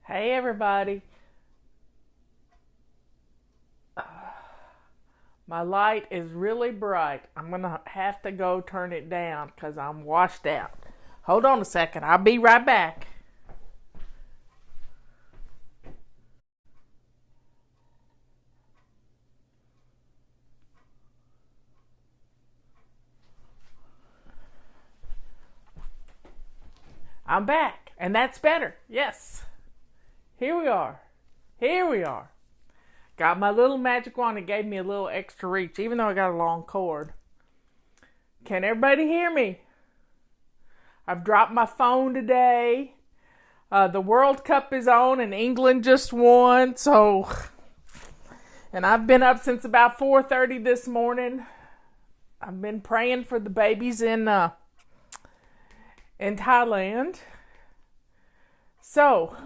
Hey everybody. My light is really bright. I'm going to have to go turn it down because I'm washed out. Hold on a second. I'll be right back. I'm back. And that's better. Yes. Here we are. Here we are. Got my little magic wand. It gave me a little extra reach, even though I got a long cord. Can everybody hear me? I've dropped my phone today. The World Cup is on and England just won, and I've been up since about 4:30 this morning. I've been praying for the babies in Thailand. So,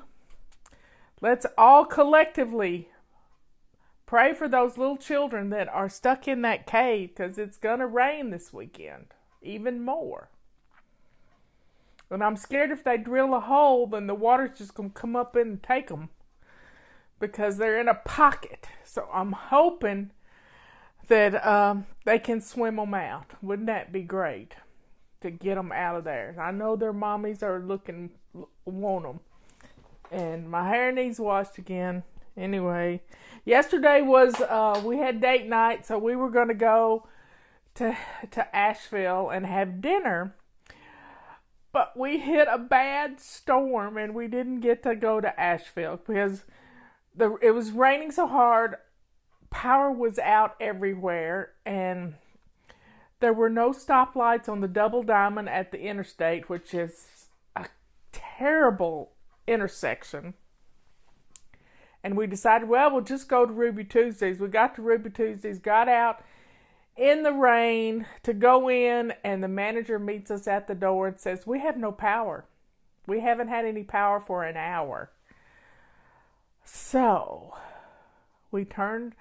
let's all collectively pray for those little children that are stuck in that cave because it's going to rain this weekend, even more. And I'm scared if they drill a hole, then the water's just going to come up in and take them because they're in a pocket. So I'm hoping that they can swim them out. Wouldn't that be great to get them out of there? I know their mommies are want them. And my hair needs washed again. Anyway, yesterday was, we had date night, so we were going to go to Asheville and have dinner. But we hit a bad storm and we didn't get to go to Asheville because it was raining so hard. Power was out everywhere and there were no stoplights on the Double Diamond at the interstate, which is a terrible intersection. And we decided, well, we'll just go to Ruby Tuesdays. We got to Ruby Tuesdays, got out in the rain to go in, and the manager meets us at the door and says, we have no power. We haven't had any power for an hour. So we didn't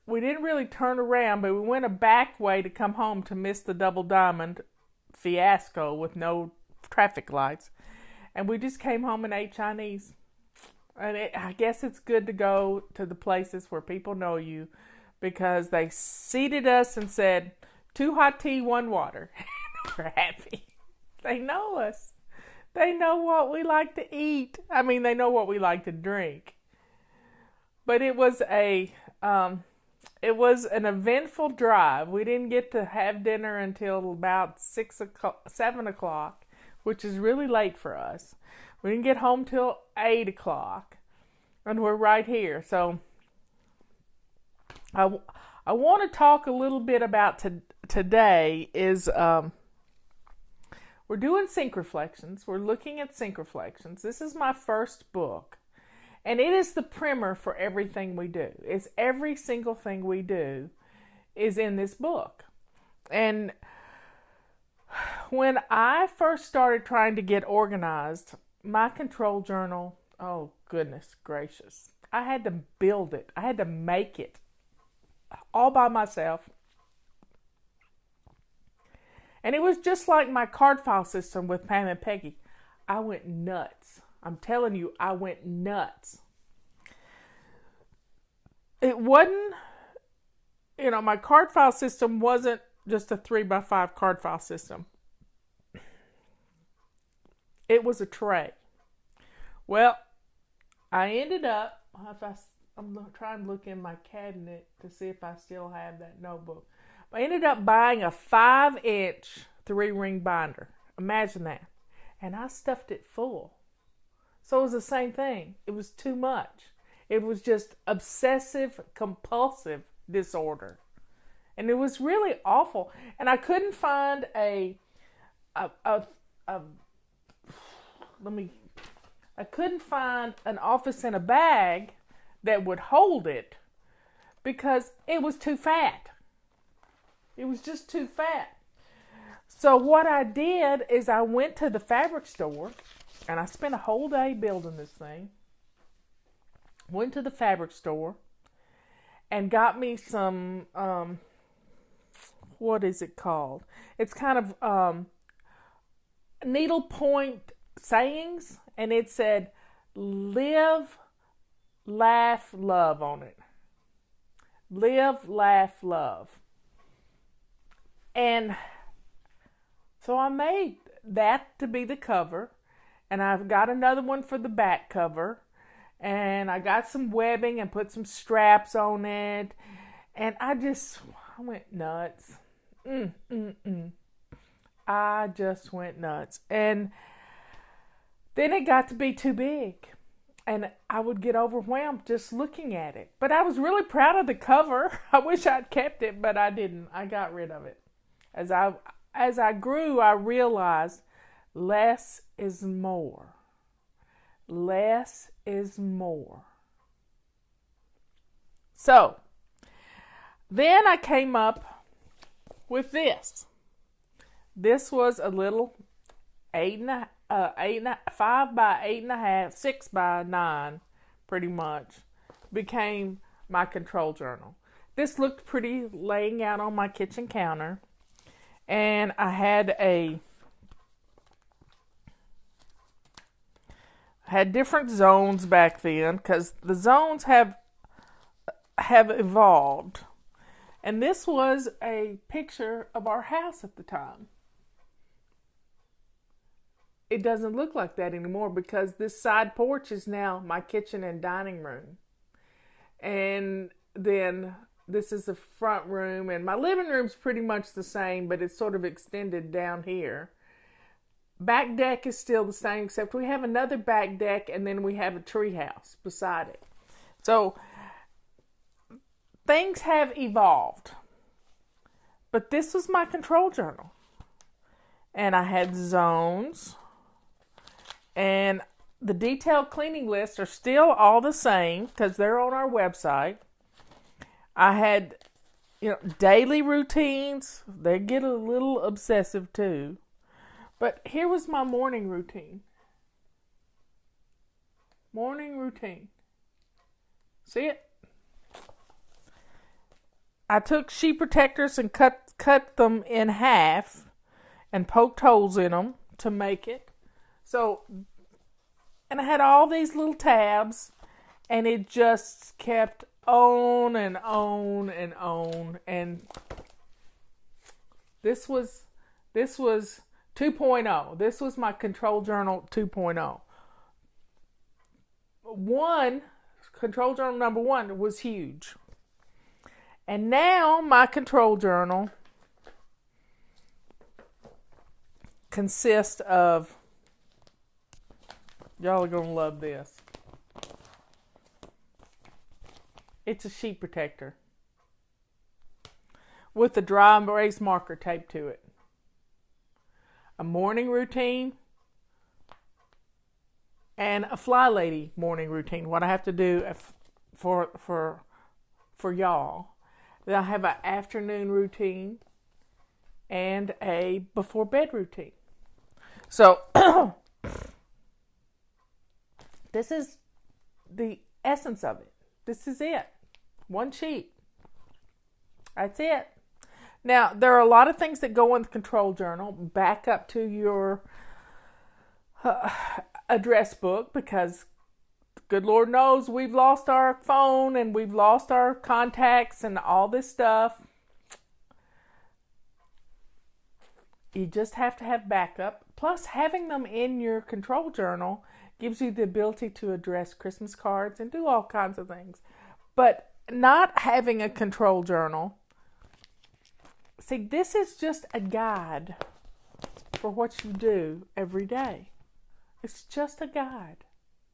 really turn around, but we went a back way to come home to miss the Double Diamond fiasco with no traffic lights. And we just came home and ate Chinese. And I guess it's good to go to the places where people know you, because they seated us and said, 2 hot tea, 1 water. We're happy. They know us. They know what we like to eat. I mean, they know what we like to drink. But it was an eventful drive. We didn't get to have dinner until about 7 o'clock, which is really late for us. We didn't get home till 8 o'clock, and we're right here. So I want to talk a little bit about today is we're doing sync reflections. We're looking at sync reflections. This is my first book, and it is the primer for everything we do. It's every single thing we do is in this book. And when I first started trying to get organized, my control journal, oh goodness gracious, I had to build it. I had to make it all by myself. And it was just like my card file system with Pam and Peggy. I went nuts. I'm telling you, I went nuts. It wasn't, my card file system wasn't just a 3x5 card file system. It was a tray. Well, I ended up, I'm trying to look in my cabinet to see if I still have that notebook. I ended up buying a 5-inch 3-ring binder. Imagine that. And I stuffed it full. So it was the same thing. It was too much. It was just obsessive compulsive disorder. And it was really awful. And I couldn't find I couldn't find an office in a bag that would hold it because it was too fat. It was just too fat. So what I did is I went to the fabric store, and I spent a whole day building this thing. Went to the fabric store and got me some, what is it called? It's kind of needlepoint sayings, and it said, live, laugh, love on it. Live, laugh, love. And so I made that to be the cover. And I've got another one for the back cover. And I got some webbing and put some straps on it. And I went nuts. I just went nuts. And then it got to be too big. And I would get overwhelmed just looking at it. But I was really proud of the cover. I wish I'd kept it, but I didn't. I got rid of it. As I grew, I realized less is more. Less is more. So, then I came up with this. This was a little 5 by 8.5, 6 by 9, pretty much, became my control journal. This looked pretty laying out on my kitchen counter. And I had different zones back then, because the zones have evolved. And this was a picture of our house at the time. It doesn't look like that anymore because this side porch is now my kitchen and dining room. And then this is the front room, and my living room's pretty much the same, but it's sort of extended down here. Back deck is still the same, except we have another back deck, and then we have a tree house beside it. So things have evolved. But this was my control journal. And I had zones. And the detailed cleaning lists are still all the same because they're on our website. I had, daily routines. They get a little obsessive too. But here was my morning routine. Morning routine. See it? I took sheet protectors and cut them in half and poked holes in them to make it. So, and I had all these little tabs, and it just kept on and on and on. And this was 2.0. This was my control journal 2.0. Control journal number 1 was huge. And now my control journal consists of, y'all are going to love this. It's a sheet protector with a dry erase marker taped to it. A morning routine and a fly lady morning routine. What I have to do for y'all. Then I have an afternoon routine and a before bed routine. So this is the essence of it. This is it. One sheet. That's it. Now, there are a lot of things that go in the control journal. Back up to your address book, because good Lord knows we've lost our phone and we've lost our contacts and all this stuff. You just have to have backup. Plus, having them in your control journal gives you the ability to address Christmas cards and do all kinds of things. But not having a control journal, see, this is just a guide for what you do every day. It's just a guide.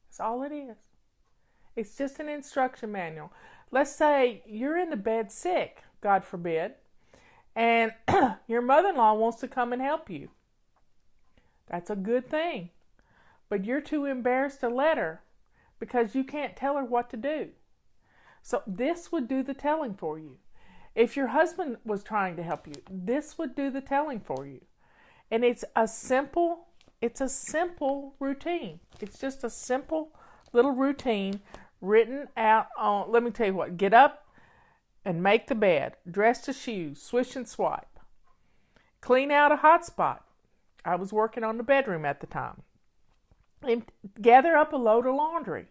That's all it is. It's just an instruction manual. Let's say you're in the bed sick, God forbid, and your mother-in-law wants to come and help you. That's a good thing. But you're too embarrassed to let her because you can't tell her what to do. So this would do the telling for you. If your husband was trying to help you, this would do the telling for you. And it's a simple routine. It's just a simple little routine written out on, let me tell you what, get up and make the bed, dress the shoes, swish and swipe, clean out a hot spot. I was working on the bedroom at the time. Gather up a load of laundry.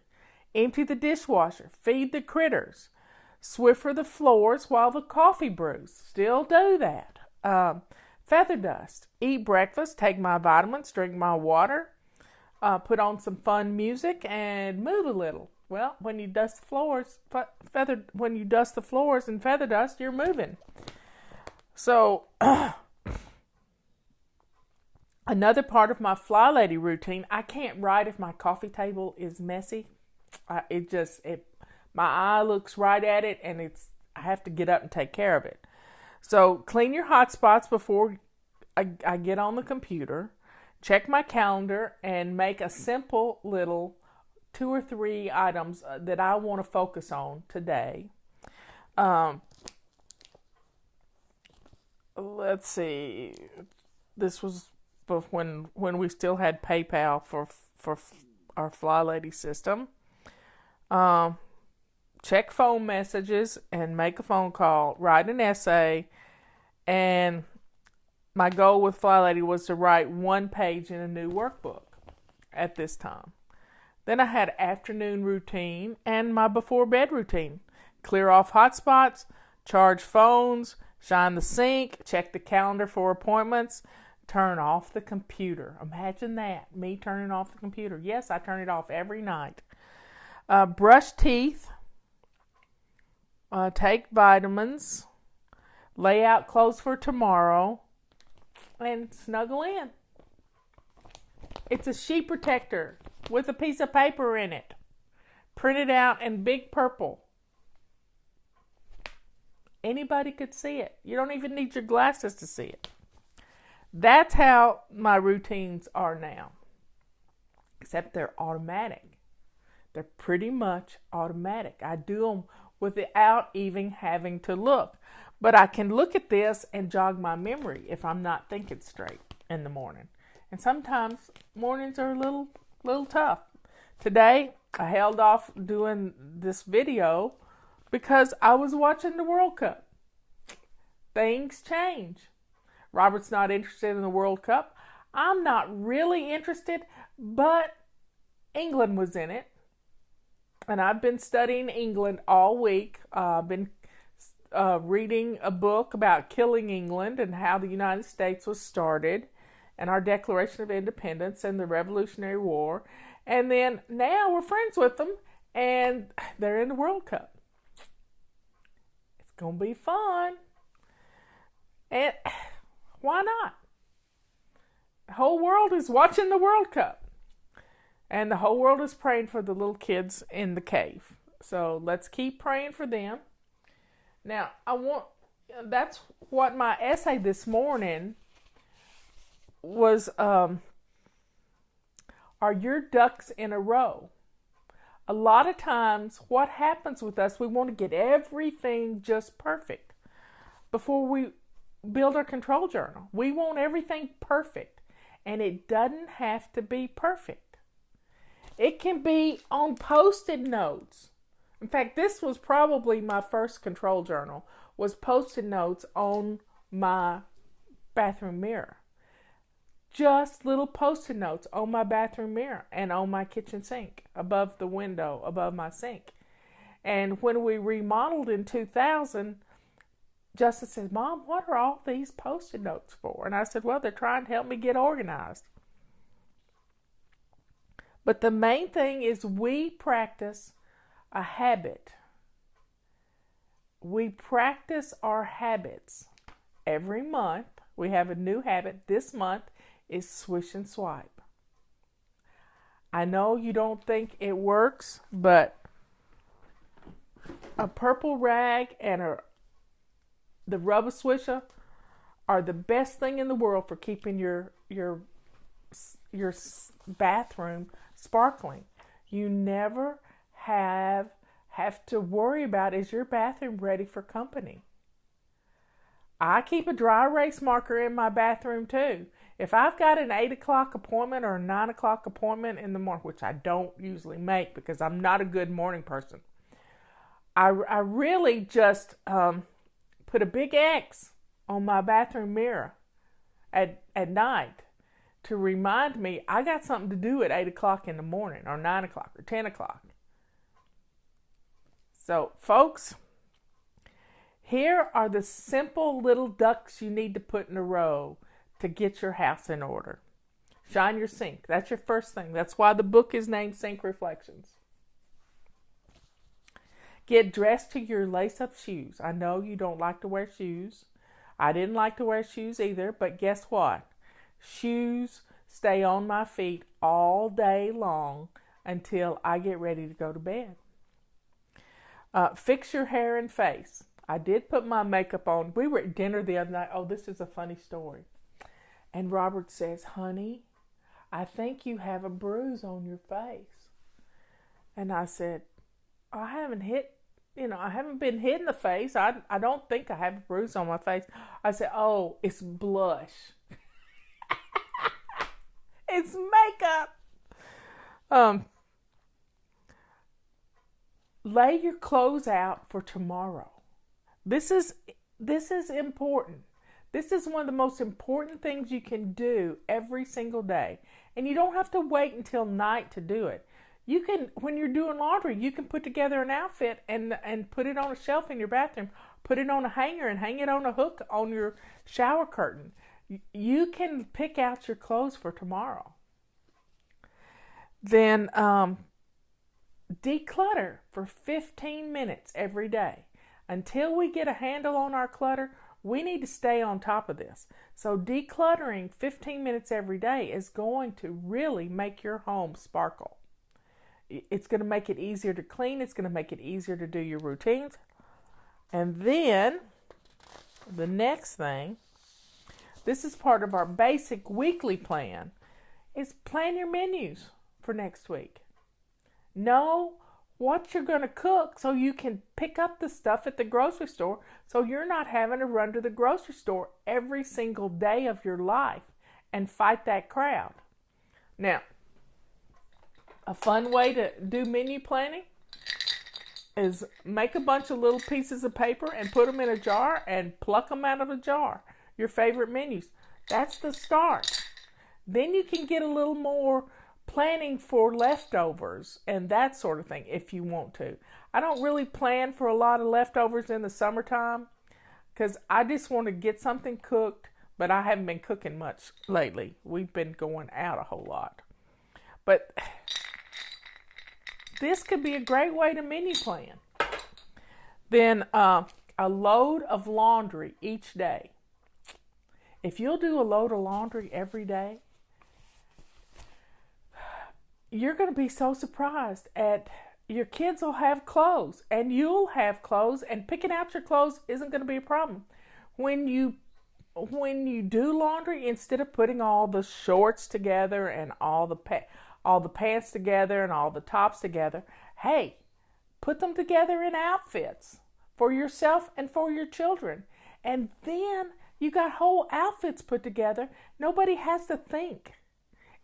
Empty the dishwasher. Feed the critters. Swiffer the floors while the coffee brews. Still do that. Feather dust. Eat breakfast. Take my vitamins. Drink my water. Put on some fun music and move a little. Well, when you dust the floors, and feather dust, you're moving. So, another part of my fly lady routine, I can't write if my coffee table is messy. My eye looks right at it, and I have to get up and take care of it. So clean your hot spots before I get on the computer. Check my calendar and make a simple little 2 or 3 items that I want to focus on today. Let's see. This was when we still had PayPal for our Fly Lady system. Check phone messages and make a phone call. Write an essay. And my goal with Fly Lady was to write 1 page in a new workbook at this time. Then I had afternoon routine and my before bed routine. Clear off hotspots, charge phones, shine the sink, check the calendar for appointments, turn off the computer. Imagine that, me turning off the computer. Yes, I turn it off every night. Brush teeth, take vitamins, lay out clothes for tomorrow, and snuggle in. It's a sheet protector with a piece of paper in it, printed out in big purple. Anybody could see it. You don't even need your glasses to see it. That's how my routines are now. Except they're automatic. They're pretty much automatic. I do them without even having to look. But I can look at this and jog my memory if I'm not thinking straight in the morning. And sometimes mornings are a little tough. Today, I held off doing this video because I was watching the World Cup. Things change. Robert's not interested in the World Cup. I'm not really interested, but England was in it. And I've been studying England all week. I've been reading a book about killing England and how the United States was started, and our Declaration of Independence and the Revolutionary War. And then now we're friends with them, and they're in the World Cup. It's going to be fun. And why not? The whole world is watching the World Cup. And the whole world is praying for the little kids in the cave. So let's keep praying for them. Now, that's what my essay this morning was, are your ducks in a row? A lot of times, what happens with us, we want to get everything just perfect before we build our control journal. We want everything perfect, and it doesn't have to be perfect. It can be on Post-it notes. In fact, this was probably my first control journal, was Post-it notes on my bathroom mirror. Just little Post-it notes on my bathroom mirror and on my kitchen sink, above the window, above my sink. And when we remodeled in 2000, Justin said, "Mom, what are all these Post-it notes for?" And I said, "Well, they're trying to help me get organized." But the main thing is we practice a habit. We practice our habits. Every month, we have a new habit. This month is swish and swipe. I know you don't think it works, but a purple rag and the Rub-A-Swisher are the best thing in the world for keeping your bathroom sparkling. You never have to worry about, is your bathroom ready for company? I keep a dry erase marker in my bathroom too. If I've got an 8 o'clock appointment or a 9 o'clock appointment in the morning, which I don't usually make because I'm not a good morning person, I really just put a big X on my bathroom mirror at night to remind me I got something to do at 8 o'clock in the morning or 9 o'clock or 10 o'clock. So, folks, here are the simple little ducks you need to put in a row to get your house in order. Shine your sink. That's your first thing. That's why the book is named Sink Reflections. Get dressed to your lace-up shoes. I know you don't like to wear shoes. I didn't like to wear shoes either, but guess what? Shoes stay on my feet all day long until I get ready to go to bed. Fix your hair and face. I did put my makeup on. We were at dinner the other night. Oh, this is a funny story. And Robert says, honey, I think you have a bruise on your face. And I said, I haven't been hit in the face. I don't think I have a bruise on my face. I said, oh, it's blush. It's makeup. Lay your clothes out for tomorrow. This is important. This is one of the most important things you can do every single day. And you don't have to wait until night to do it. You can, when you're doing laundry, you can put together an outfit and put it on a shelf in your bathroom, put it on a hanger and hang it on a hook on your shower curtain. You can pick out your clothes for tomorrow. Then declutter for 15 minutes every day. Until we get a handle on our clutter, we need to stay on top of this. So decluttering 15 minutes every day is going to really make your home sparkle. It's going to make it easier to clean. It's going to make it easier to do your routines. And then the next thing, this is part of our basic weekly plan, is plan your menus for next week. Know what you're going to cook so you can pick up the stuff at the grocery store so you're not having to run to the grocery store every single day of your life and fight that crowd. Now, a fun way to do menu planning is make a bunch of little pieces of paper and put them in a jar and pluck them out of a jar. Your favorite menus. That's the start. Then you can get a little more planning for leftovers and that sort of thing if you want to. I don't really plan for a lot of leftovers in the summertime because I just want to get something cooked, but I haven't been cooking much lately. We've been going out a whole lot. But this could be a great way to menu plan. Then a load of laundry each day. If you'll do a load of laundry every day, you're going to be so surprised at your kids will have clothes and you'll have clothes, and picking out your clothes isn't going to be a problem. When you do laundry, instead of putting all the shorts together and all the pants together and all the tops together, hey, put them together in outfits for yourself and for your children. And then you got whole outfits put together. Nobody has to think.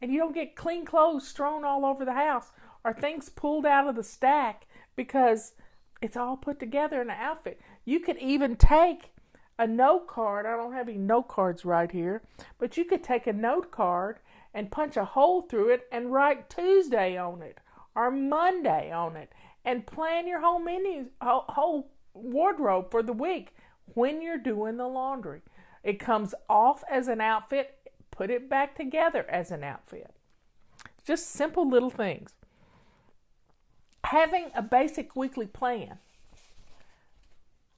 And you don't get clean clothes strewn all over the house or things pulled out of the stack because it's all put together in an outfit. You could even take a note card. I don't have any note cards right here, but you could take a note card and punch a hole through it and write Tuesday on it or Monday on it and plan your whole menu, whole wardrobe for the week when you're doing the laundry. It comes off as an outfit. Put it back together as an outfit. Just simple little things. Having a basic weekly plan.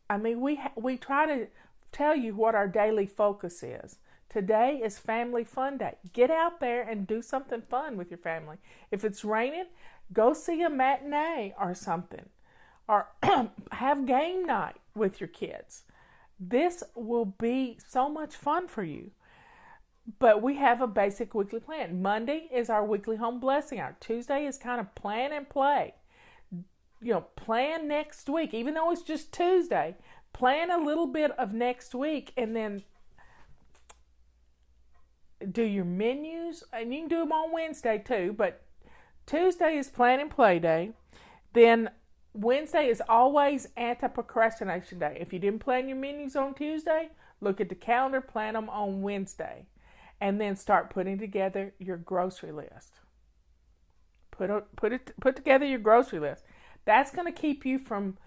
I mean, we try to tell you what our daily focus is. Today is Family Fun Day. Get out there and do something fun with your family. If it's raining, go see a matinee or something. Or have game night with your kids. This will be so much fun for you. But we have a basic weekly plan. Monday is our weekly home blessing hour. Tuesday is kind of plan and play. Plan next week. Even though it's just Tuesday, plan a little bit of next week and then do your menus. And you can do them on Wednesday too, but Tuesday is plan and play day. Then Wednesday is always anti-procrastination day. If you didn't plan your menus on Tuesday, look at the calendar, plan them on Wednesday. and then start putting together your grocery list. Put together your grocery list. That's going to keep you from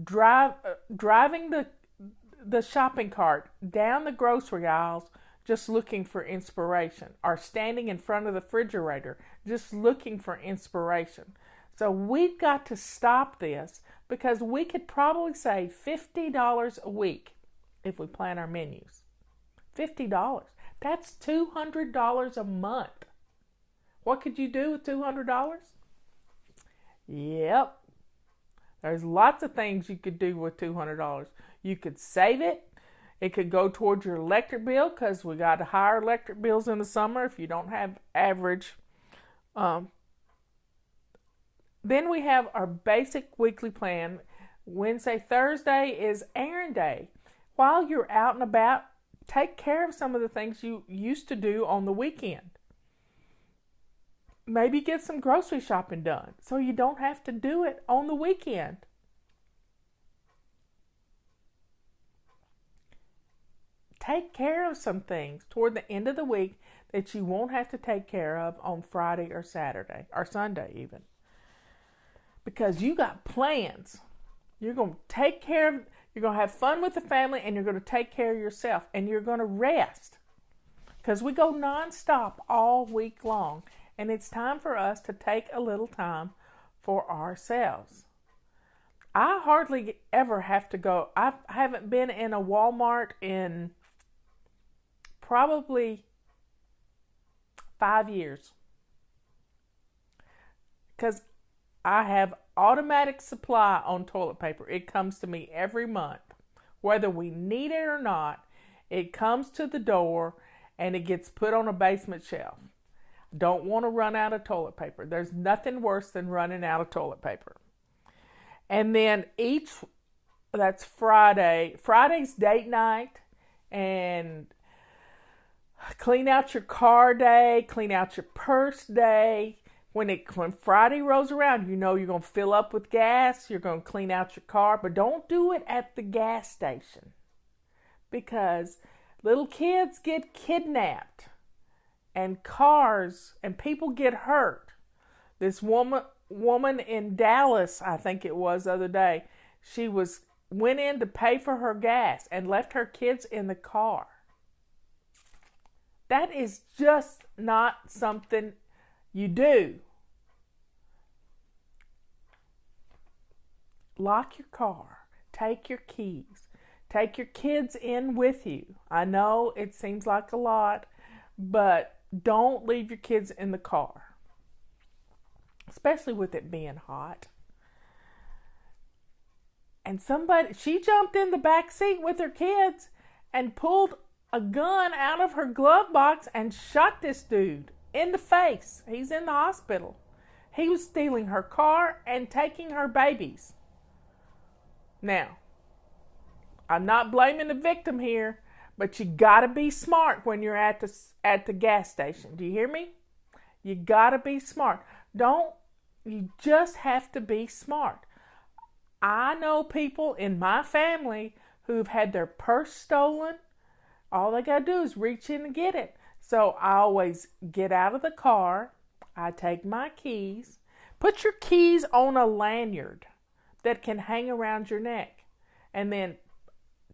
driving the shopping cart down the grocery aisles just looking for inspiration, or standing in front of the refrigerator just looking for inspiration. So we've got to stop this, because we could probably save $50 a week if we plan our menus. $50. That's $200 a month. What could you do with $200? Yep. There's lots of things you could do with $200. You could save it. It could go towards your electric bill, because we got higher electric bills in the summer if you don't have average. Then we have our basic weekly plan. Wednesday, Thursday is errand day. While you're out and about, take care of some of the things you used to do on the weekend. Maybe get some grocery shopping done so you don't have to do it on the weekend. Take care of some things toward the end of the week that you won't have to take care of on Friday or Saturday or Sunday even. Because you got plans. You're going to take care of, you're going to have fun with the family, and you're going to take care of yourself, and you're going to rest. Because we go nonstop all week long, and it's time for us to take a little time for ourselves. I hardly ever have to go. I haven't been in a Walmart in probably 5 years, because I have automatic supply on toilet paper. It comes to me every month. Whether we need it or not, it comes to the door and it gets put on a basement shelf. Don't want to run out of toilet paper. There's nothing worse than running out of toilet paper. And then that's Friday. Friday's date night, and clean out your car day, clean out your purse day. When Friday rolls around, you know you're going to fill up with gas, you're going to clean out your car, but don't do it at the gas station, because little kids get kidnapped and cars and people get hurt. This woman in Dallas, I think it was the other day, she went in to pay for her gas and left her kids in the car. That is just not something you do. Lock your car. Take your keys. Take your kids in with you. I know it seems like a lot, but don't leave your kids in the car, especially with it being hot. And she jumped in the back seat with her kids and pulled a gun out of her glove box and shot this dude in the face. He's in the hospital. He was stealing her car and taking her babies. Now, I'm not blaming the victim here, but you gotta be smart when you're at the gas station. Do you hear me? You gotta be smart. You just have to be smart. I know people in my family who've had their purse stolen. All they gotta do is reach in and get it. So I always get out of the car. I take my keys. Put your keys on a lanyard that can hang around your neck. And then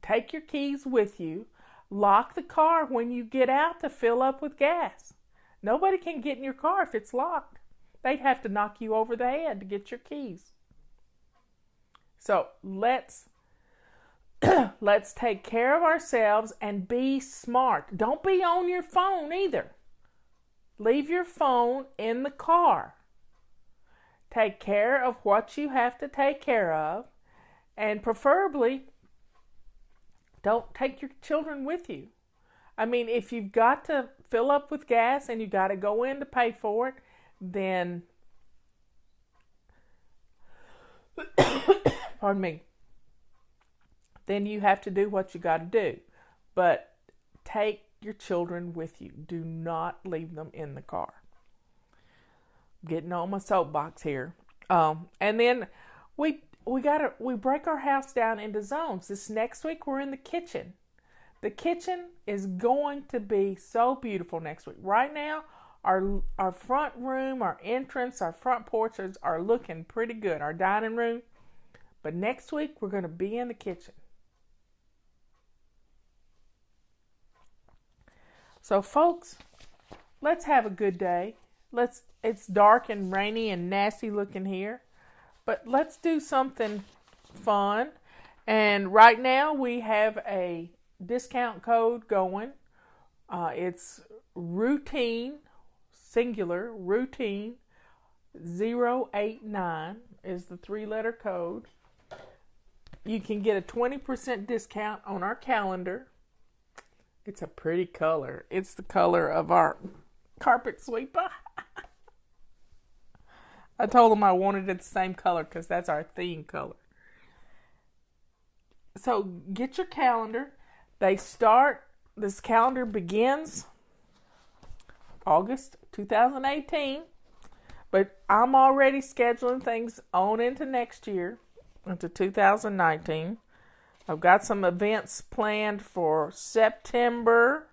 take your keys with you. Lock the car when you get out to fill up with gas. Nobody can get in your car if it's locked. They'd have to knock you over the head to get your keys. So let's take care of ourselves and be smart. Don't be on your phone either. Leave your phone in the car. Take care of what you have to take care of, and preferably don't take your children with you. I mean, if you've got to fill up with gas and you got to go in to pay for it, then pardon me, then you have to do what you got to do. But take your children with you. Do not leave them in the car. Getting on my soapbox here. And then we break our house down into zones. This next week we're in the kitchen. The kitchen is going to be so beautiful next week. Right now, our front room, our entrance, our front porches are looking pretty good. Our dining room. But next week, we're going to be in the kitchen. So, folks, let's have a good day. It's dark and rainy and nasty looking here. But let's do something fun. And right now, we have a discount code going. It's routine, singular, routine 089 is the 3-letter code. You can get a 20% discount on our calendar. It's a pretty color. It's the color of our carpet sweeper. I told them I wanted it the same color because that's our theme color. So get your calendar. This calendar begins August 2018, but I'm already scheduling things on into next year, into 2019. I've got some events planned for September.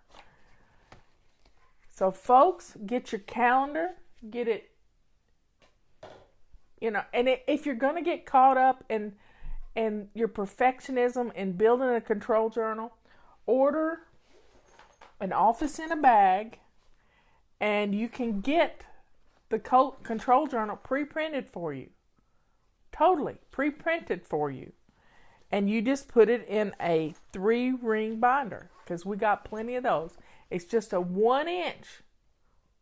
So folks, get your calendar, get it, and if you're going to get caught up in your perfectionism and building a control journal, order an office in a bag, and you can get the control journal pre-printed for you. Totally pre-printed for you. And you just put it in a 3-ring binder, because we got plenty of those. It's just a 1-inch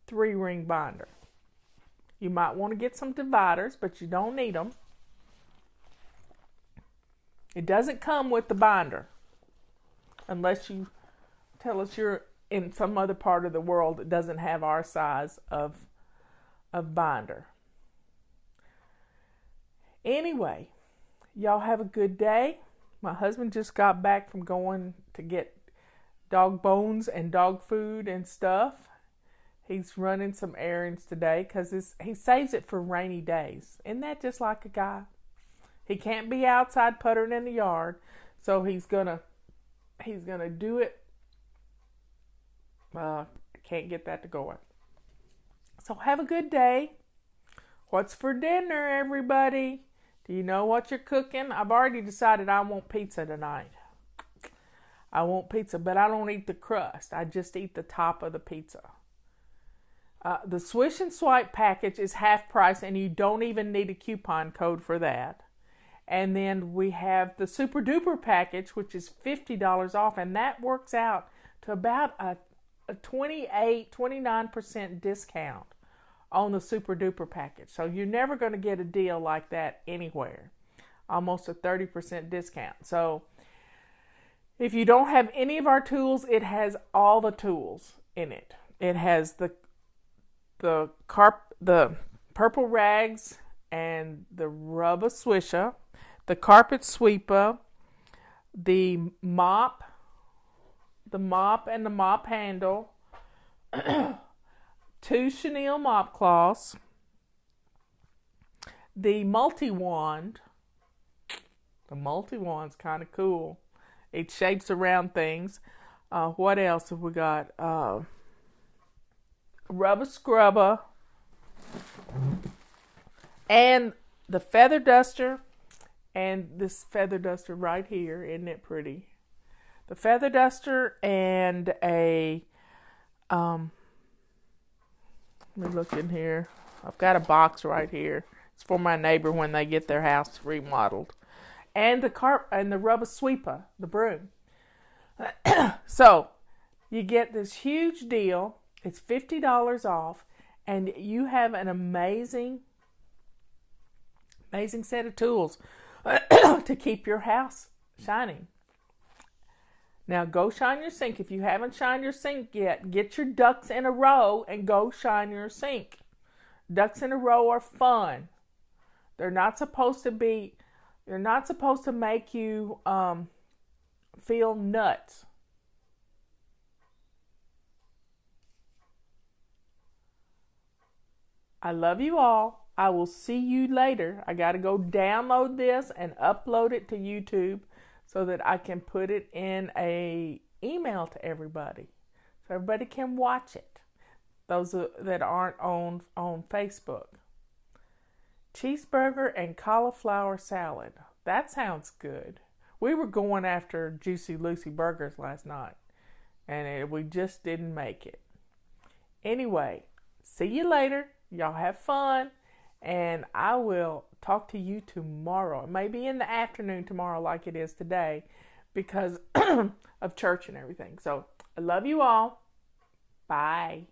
3-ring binder. You might want to get some dividers, but you don't need them. It doesn't come with the binder, unless you tell us you're in some other part of the world that doesn't have our size of binder. Anyway, y'all have a good day. My husband just got back from going to get dog bones and dog food and stuff. He's running some errands today because he saves it for rainy days. Isn't that just like a guy? He can't be outside puttering in the yard, so he's gonna do it. Can't get that to go on. So have a good day. What's for dinner, everybody? Do you know what you're cooking? I've already decided I want pizza tonight. I want pizza, but I don't eat the crust. I just eat the top of the pizza. The Swish and Swipe package is half price, and you don't even need a coupon code for that. And then we have the Super Duper package, which is $50 off, and that works out to about a 29% discount on the Super Duper package. So you're never going to get a deal like that anywhere. Almost a 30% discount. So if you don't have any of our tools, it has all the tools in it. It has the purple rags and the rubber swisher, the carpet sweeper, the mop and the mop handle, 2 chenille mop cloths, the multi-wand. The multi-wand's kind of cool. It shapes around things. What else have we got? Rubber scrubber, and the feather duster, and this feather duster right here. Isn't it pretty? The feather duster and a let me look in here. I've got a box right here. It's for my neighbor when they get their house remodeled. And the rubber sweeper, the broom. So you get this huge deal. It's $50 off, and you have an amazing set of tools to keep your house shining. Now go shine your sink. If you haven't shined your sink yet, get your ducks in a row and go shine your sink. Ducks in a row are fun. They're not supposed to make you feel nuts. I love you all. I will see you later. I got to go download this and upload it to YouTube so that I can put it in email to everybody so everybody can watch it. Those that aren't on Facebook. Cheeseburger and cauliflower salad. That sounds good. We were going after Juicy Lucy burgers last night, and we just didn't make it. Anyway, see you later. Y'all have fun, and I will talk to you tomorrow. It may be in the afternoon tomorrow like it is today because of church and everything. So I love you all. Bye.